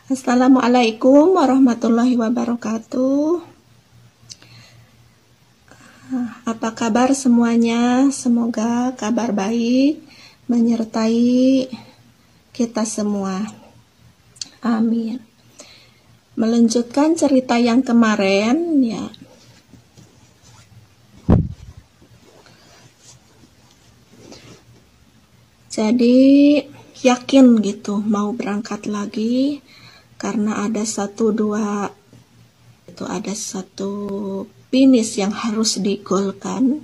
Assalamualaikum warahmatullahi wabarakatuh. Apa kabar semuanya? Semoga kabar baik menyertai kita semua. Amin. Melanjutkan cerita yang kemarin ya. Jadi yakin gitu mau berangkat lagi karena ada satu finish yang harus digolkan.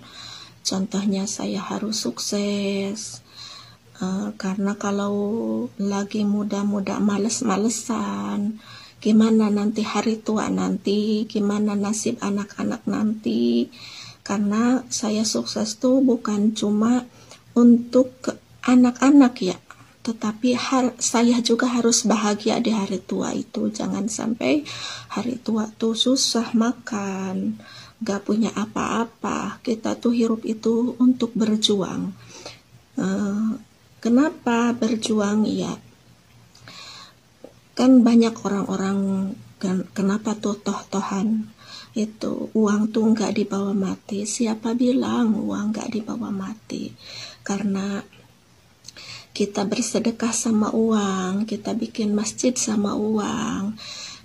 Contohnya saya harus sukses, karena kalau lagi muda-muda males-malesan, gimana nanti hari tua nanti, gimana nasib anak-anak nanti. Karena saya sukses tuh bukan cuma untuk anak-anak ya, tetapi saya juga harus bahagia di hari tua itu. Jangan sampai hari tua tuh susah makan, gak punya apa-apa. Kita tuh hidup itu untuk berjuang. Kenapa berjuang ya? Kan banyak orang-orang kenapa tuh toh-tohan itu uang tuh gak dibawa mati. Siapa bilang uang gak dibawa mati? Karena kita bersedekah sama uang, kita bikin masjid sama uang,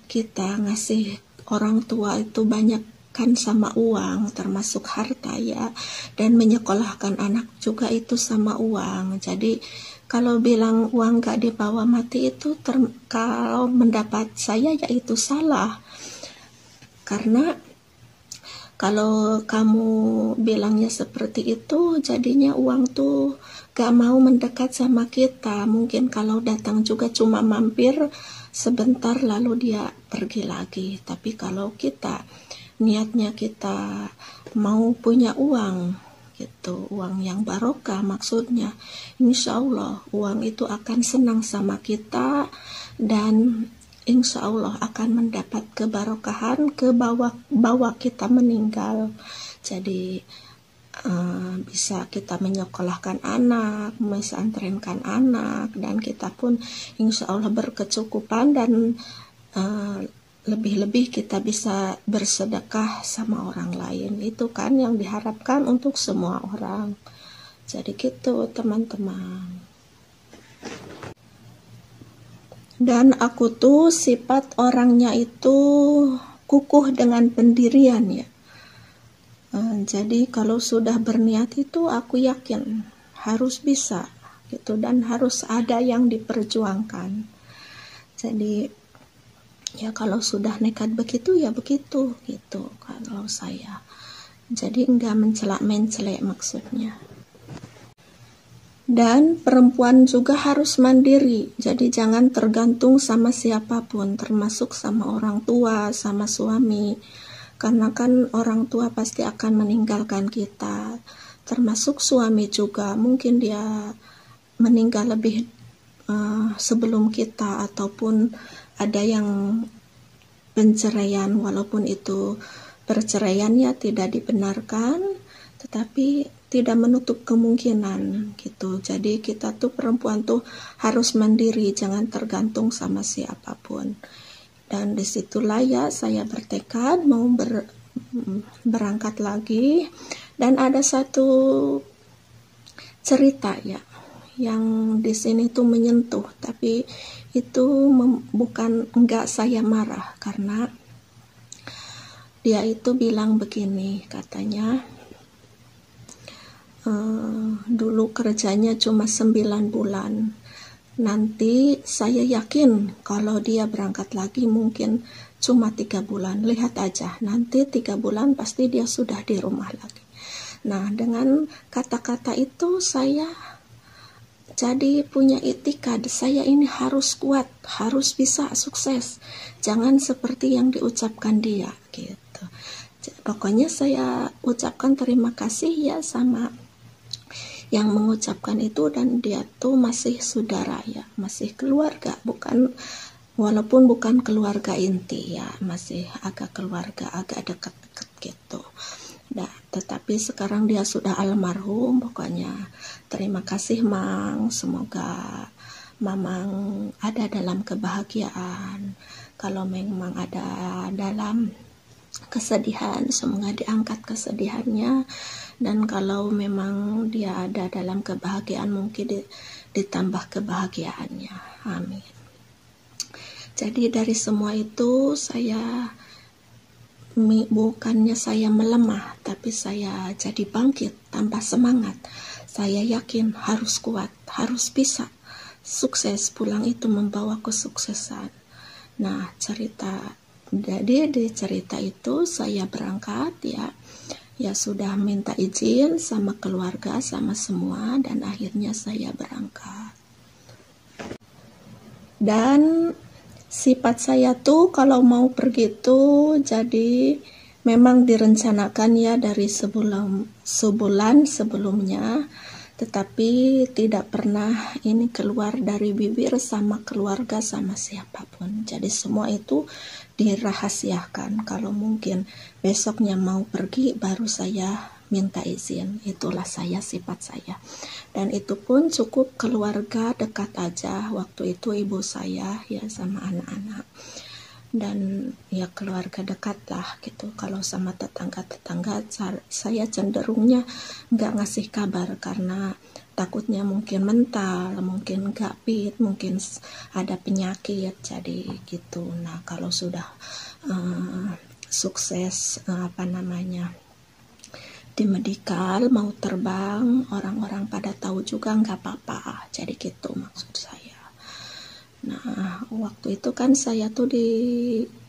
kita ngasih orang tua itu banyak kan sama uang, termasuk harta ya, dan menyekolahkan anak juga itu sama uang. Jadi kalau bilang uang gak dibawa mati itu kalau mendapat saya ya itu salah. Karena kalau kamu bilangnya seperti itu, jadinya uang tuh gak mau mendekat sama kita. Mungkin kalau datang juga cuma mampir sebentar lalu dia pergi lagi. Tapi kalau kita niatnya kita mau punya uang gitu, uang yang barokah maksudnya, insya Allah uang itu akan senang sama kita dan insya Allah akan mendapat kebarokahan ke bawah kita meninggal. Jadi bisa kita menyekolahkan anak, mesantrenkan anak, dan kita pun insya Allah berkecukupan dan lebih-lebih kita bisa bersedekah sama orang lain. Itu kan yang diharapkan untuk semua orang. Jadi gitu teman-teman. Dan aku tuh sifat orangnya itu kukuh dengan pendirian ya. Jadi kalau sudah berniat itu aku yakin harus bisa gitu, dan harus ada yang diperjuangkan. Jadi ya kalau sudah nekat begitu ya begitu gitu kalau saya. Jadi enggak mencelak-mencelek maksudnya. Dan perempuan juga harus mandiri, jadi jangan tergantung sama siapapun, termasuk sama orang tua, sama suami. Karena kan orang tua pasti akan meninggalkan kita, termasuk suami juga. Mungkin dia meninggal lebih sebelum kita, ataupun ada yang penceraian, walaupun itu perceraian ya tidak dibenarkan, tetapi tidak menutup kemungkinan gitu. Jadi kita tuh perempuan tuh harus mandiri, jangan tergantung sama siapapun. Dan disitulah ya saya bertekad mau berangkat lagi. Dan ada satu cerita ya yang di sini tuh menyentuh, tapi itu bukan enggak saya marah, karena dia itu bilang begini, katanya dulu kerjanya cuma 9 bulan. Nanti saya yakin kalau dia berangkat lagi mungkin cuma 3 bulan. Lihat aja, nanti 3 bulan pasti dia sudah di rumah lagi. Nah, dengan kata-kata itu saya jadi punya itikad, saya ini harus kuat, harus bisa sukses. Jangan seperti yang diucapkan dia gitu. Pokoknya saya ucapkan terima kasih ya sama yang mengucapkan itu, dan dia tuh masih saudara ya, masih keluarga, walaupun bukan keluarga inti ya, masih agak keluarga, agak dekat-dekat gitu. Nah, tetapi sekarang dia sudah almarhum. Pokoknya terima kasih Mang, semoga memang ada dalam kebahagiaan, kalau memang ada dalam kesedihan, semoga diangkat kesedihannya, dan kalau memang dia ada dalam kebahagiaan, mungkin ditambah kebahagiaannya. Amin. Jadi dari semua itu bukannya saya melemah, tapi saya jadi bangkit, tambah semangat. Saya yakin harus kuat, harus bisa sukses. Pulang itu membawa kesuksesan. Nah, jadi di cerita itu saya berangkat ya sudah minta izin sama keluarga, sama semua, dan akhirnya saya berangkat. Dan sifat saya tuh kalau mau pergi tuh jadi memang direncanakan ya dari sebulan sebelumnya, tetapi tidak pernah ini keluar dari bibir sama keluarga sama siapapun. Jadi semua itu dirahasiakan. Kalau mungkin besoknya mau pergi baru saya minta izin. Itulah sifat saya. Dan itu pun cukup keluarga dekat aja. Waktu itu ibu saya ya sama anak-anak. Dan ya keluarga dekat lah gitu. Kalau sama tetangga-tetangga saya cenderungnya nggak ngasih kabar karena takutnya mungkin mental, mungkin nggak fit, mungkin ada penyakit, jadi gitu. Nah kalau sudah sukses di medikal mau terbang, orang-orang pada tahu juga nggak apa-apa, jadi gitu maksud saya. Nah waktu itu kan saya tuh di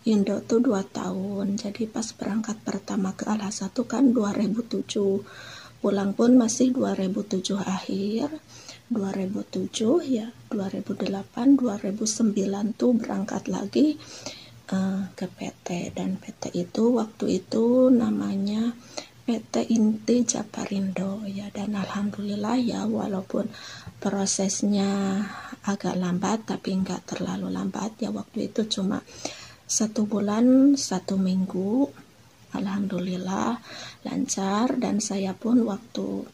Indo tuh 2 tahun, jadi pas berangkat pertama ke Al-Azhar tuh kan 2007, pulang pun masih 2007 akhir, 2007 ya 2008, 2009 tuh berangkat lagi ke PT, dan PT itu waktu itu namanya PT Inti Japarindo ya, dan alhamdulillah ya walaupun prosesnya agak lambat tapi enggak terlalu lambat ya, waktu itu cuma 1 bulan 1 minggu, alhamdulillah lancar. Dan saya pun waktu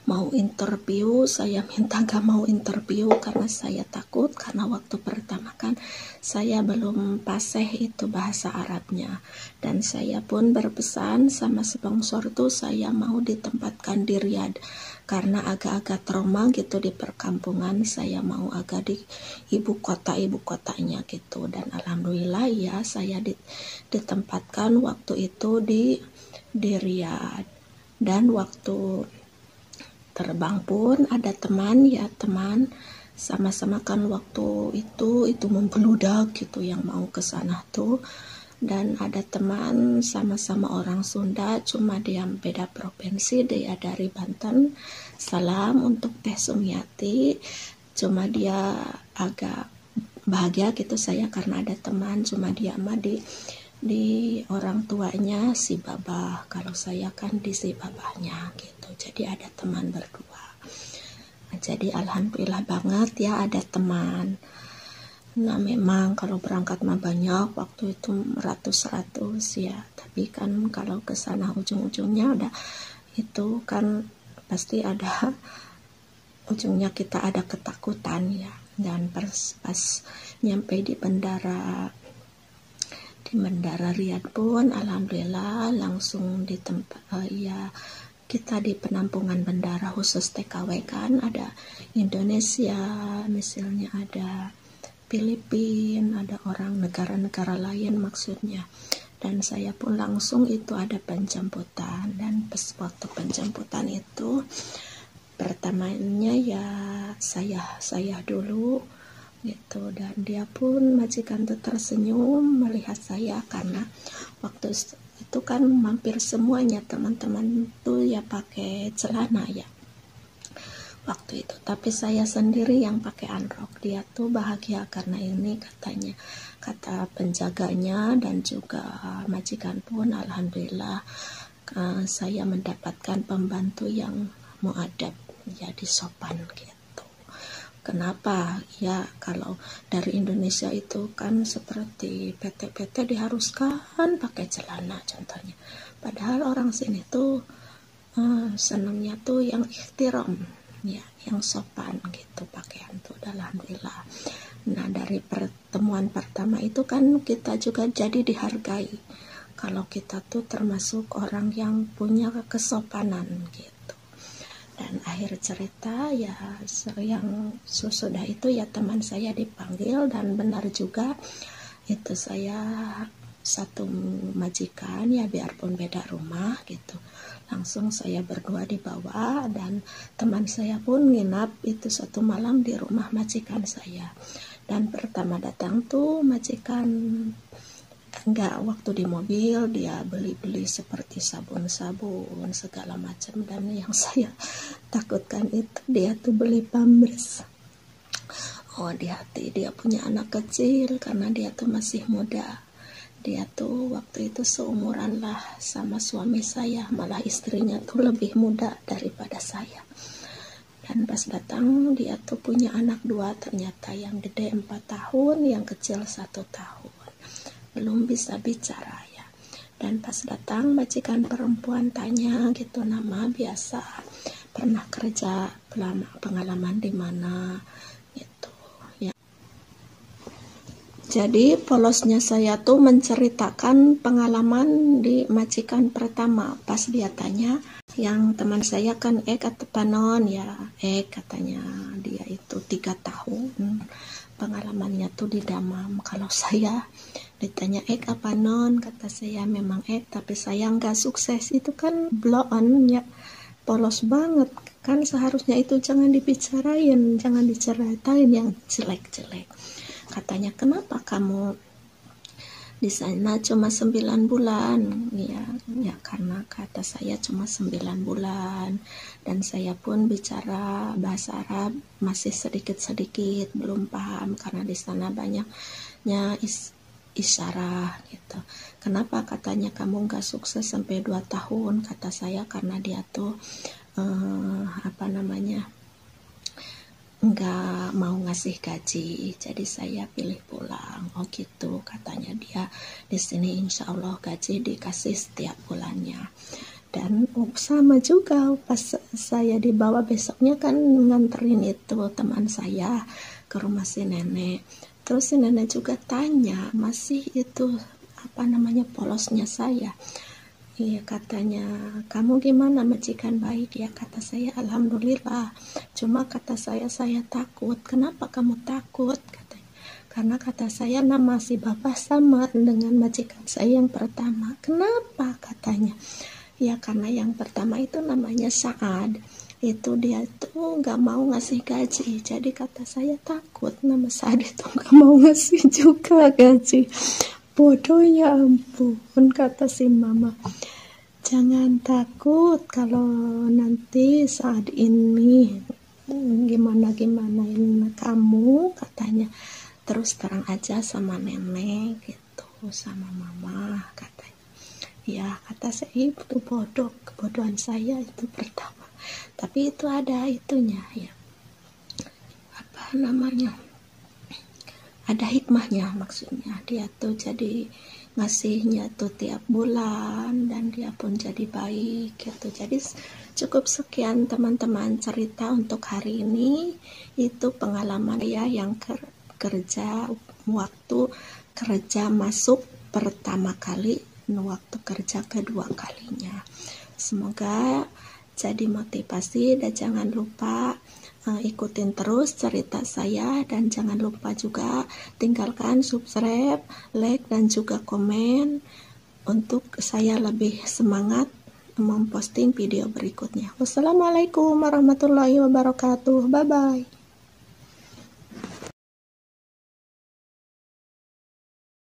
mau interview saya minta gak mau interview karena saya takut, karena waktu pertama kan saya belum fasih itu bahasa Arabnya, dan saya pun berpesan sama sponsor tuh saya mau ditempatkan di Riyadh karena agak-agak trauma gitu di perkampungan, saya mau agak di ibu kotanya gitu. Dan alhamdulillah ya saya ditempatkan waktu itu di Riyadh. Dan waktu terbang pun ada teman sama-sama kan waktu itu membeludak gitu yang mau ke sana tuh, dan ada teman sama-sama orang Sunda, cuma dia beda provinsi, dia dari Banten. Salam untuk Teh Sumiati, cuma dia agak bahagia gitu saya karena ada teman, cuma dia mah di orang tuanya si babah, kalau saya kan di si babahnya gitu, jadi ada teman berdua. Nah, jadi alhamdulillah banget ya ada teman. Nah memang kalau berangkat mah banyak, waktu itu ratus ya, tapi kan kalau ke sana ujung-ujungnya udah itu kan pasti ada ujungnya, kita ada ketakutan ya. Dan pas nyampe di bandara Riyadh pun alhamdulillah langsung di tempat kita di penampungan bandara khusus TKW kan, ada Indonesia misalnya, ada Filipina, ada orang negara-negara lain maksudnya. Dan saya pun langsung itu ada penjemputan, dan pas waktu penjemputan itu pertamanya ya saya dulu gitu, dan dia pun majikan tuh tersenyum melihat saya karena waktu itu kan hampir semuanya teman-teman tuh ya pakai celana ya waktu itu, tapi saya sendiri yang pakai androk. Dia tuh bahagia karena ini katanya, kata penjaganya dan juga majikan pun alhamdulillah saya mendapatkan pembantu yang muadab, jadi sopan gitu. Kenapa? Ya kalau dari Indonesia itu kan seperti PT-PT diharuskan pakai celana contohnya. Padahal orang sini tuh senangnya tuh yang ikhtiram. ya, yang sopan gitu pakaian tuh, alhamdulillah. Nah, dari pertemuan pertama itu kan kita juga jadi dihargai kalau kita tuh termasuk orang yang punya kesopanan gitu. Dan akhir cerita ya, yang sesudah itu ya teman saya dipanggil, dan benar juga itu saya satu majikan ya, biarpun beda rumah gitu. Langsung saya berdua dibawa, dan teman saya pun nginap itu satu malam di rumah majikan saya. Dan pertama datang tuh majikan enggak, waktu di mobil dia beli-beli seperti sabun-sabun segala macam, dan yang saya takutkan itu dia tuh beli Pampers. Oh, di hati dia punya anak kecil karena dia tuh masih muda. Dia tuh waktu itu seumuran lah sama suami saya, malah istrinya tuh lebih muda daripada saya. Dan pas datang dia tuh punya anak 2, ternyata yang gede 4 tahun, yang kecil 1 tahun. Belum bisa bicara ya. Dan pas datang majikan perempuan tanya gitu, nama, biasa, pernah kerja, pengalaman di mana gitu ya. Jadi polosnya saya tuh menceritakan pengalaman di majikan pertama. Pas dia tanya, yang teman saya kan kata panon ya, katanya dia itu 3 tahun pengalamannya tuh di Damam. Kalau saya ditanya apa non, kata saya memang tapi saya nggak sukses. Itu kan blow on ya, polos banget kan, seharusnya itu jangan dibicarain, jangan diceritain yang jelek-jelek. Katanya, kenapa kamu di sana cuma 9 bulan ya karena kata saya cuma 9 bulan, dan saya pun bicara bahasa Arab masih sedikit-sedikit, belum paham karena di sana banyaknya isyarat gitu. Kenapa katanya kamu nggak sukses sampai 2 tahun, kata saya, karena dia tuh nggak mau ngasih gaji, jadi saya pilih pulang. Oh gitu, katanya dia. Di sini insya Allah gaji dikasih setiap bulannya. Dan sama juga pas saya dibawa besoknya kan nganterin itu teman saya ke rumah si nenek. Terus si nenek juga tanya, masih itu polosnya saya. Iya, katanya, kamu gimana majikan baik ya? Kata saya, alhamdulillah. Cuma kata saya takut. Kenapa kamu takut? Katanya, karena kata saya nama si bapak sama dengan majikan saya yang pertama. Kenapa? Katanya, ya karena yang pertama itu namanya Saad. Itu dia tuh nggak mau ngasih gaji. Jadi kata saya takut, nama Saad itu nggak mau ngasih juga gaji. Bodohnya ampun, kata si mama. Jangan takut kalau nanti saat ini gimana-gimanain kamu, katanya. Terus terang aja sama nenek gitu, sama mama, katanya. Ya, kata saya, itu bodoh, kebodohan saya itu pertama. Tapi itu ada itunya ya. Ada hikmahnya, maksudnya dia tuh jadi ngasihnya tuh tiap bulan, dan dia pun jadi baik gitu. Jadi cukup sekian teman-teman cerita untuk hari ini. Itu pengalaman ya yang kerja, waktu kerja masuk pertama kali, waktu kerja kedua kalinya. Semoga jadi motivasi, dan jangan lupa ikutin terus cerita saya, dan jangan lupa juga tinggalkan subscribe, like, dan juga komen untuk saya lebih semangat memposting video berikutnya. Wassalamualaikum warahmatullahi wabarakatuh. Bye bye.